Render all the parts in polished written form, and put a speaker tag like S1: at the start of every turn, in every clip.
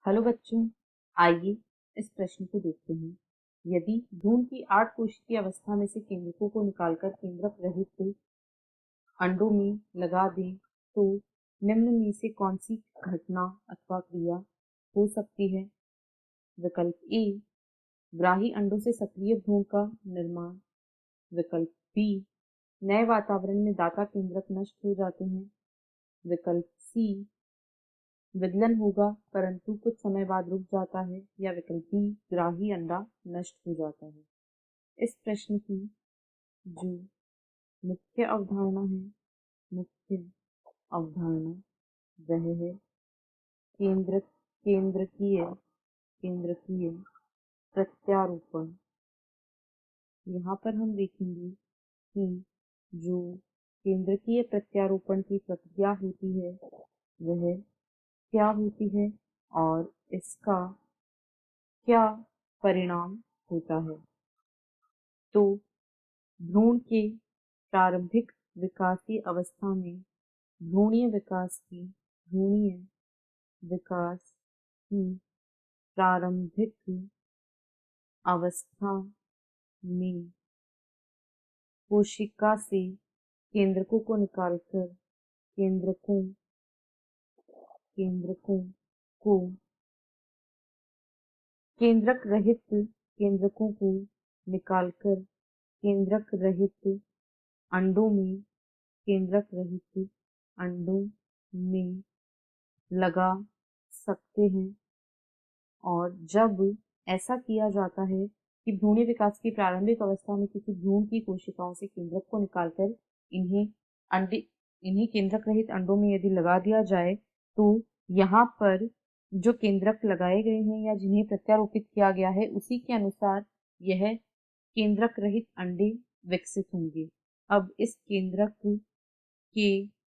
S1: Hello बच्चों, आइए इस प्रश्न को देखते हैं। यदि भ्रूण की 8 कोशिकीय अवस्था में से केंद्रकों को निकालकर केंद्रक रहित अंडों में लगा दें तो निम्न में से कौन सी घटना अथवा क्रिया हो सकती है? विकल्प ए, ग्राही अंडों से सक्रिय भ्रूण का निर्माण। विकल्प बी, नए वातावरण में दाता केंद्रक नष्ट हो जाते हैं। विकल्प सी, विदलन होगा परंतु कुछ समय बाद रुक जाता है। या विकल्प बी, ग्राही अंडा नष्ट हो जाता है। इस प्रश्न की जो मुख्य अवधारणा है, मुख्य अवधारणा वह है केंद्रकीय केंद्रकीय प्रत्यारोपण। यहाँ पर हम देखेंगे कि जो केंद्रकीय प्रत्यारोपण की प्रक्रिया होती है वह क्या होती है और इसका क्या परिणाम होता है। तो भ्रूण के प्रारंभिक विकासीय अवस्था में भ्रूणीय विकास की प्रारंभिक अवस्था में कोशिका से केंद्रकों को निकालकर केंद्रकों को केंद्रक रहित केंद्रकों को निकालकर केंद्रक रहित अंडों में केंद्रक रहित अंडों में लगा सकते हैं। और जब ऐसा किया जाता है कि भ्रूणीय विकास की प्रारंभिक अवस्था में किसी भ्रूण की कोशिकाओं से केंद्रक को निकालकर इन्हें केंद्रक रहित अंडों में यदि लगा दिया जाए तो यहाँ पर जो केंद्रक लगाए गए हैं या जिन्हें प्रत्यारोपित किया गया है उसी के अनुसार यह केंद्रक रहित अंडे विकसित होंगे। अब इस केंद्रक के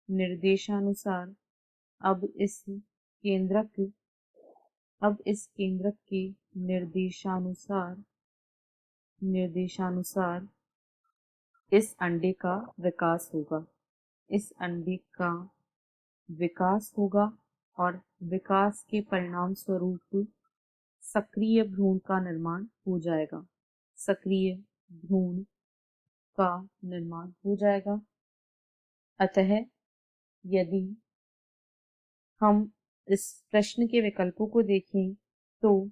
S1: निर्देशानुसार अब इस केंद्रक के निर्देशानुसार इस अंडे का विकास होगा। इस अंडे का विकास होगा और विकास के परिणाम स्वरूप सक्रिय भ्रूण का निर्माण हो जाएगा। सक्रिय भ्रूण का निर्माण हो जाएगा। अतः यदि हम इस प्रश्न के विकल्पों को देखें तो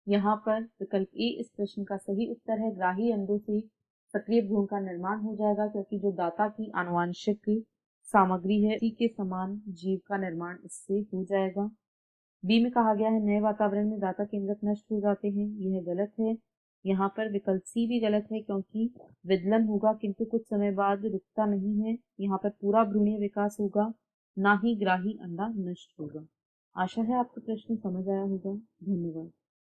S1: यहाँ पर विकल्प ए इस प्रश्न का सही उत्तर है। ग्राही अंडों से सक्रिय भ्रूण का निर्माण हो जाएगा क्योंकि जो दाता की आनुवांशिक सामग्री है उसी के समान जीव का निर्माण इससे हो जाएगा। बी में कहा गया है नए वातावरण में दाता केंद्रक नष्ट हो जाते हैं, यह गलत है। यहाँ पर विकल्प सी भी गलत है क्योंकि विदलन होगा किंतु कुछ समय बाद रुकता नहीं है। यहाँ पर पूरा भ्रूणीय विकास होगा, ना ही ग्राही अंडा नष्ट होगा। आशा है आपको प्रश्न समझ आया होगा। धन्यवाद।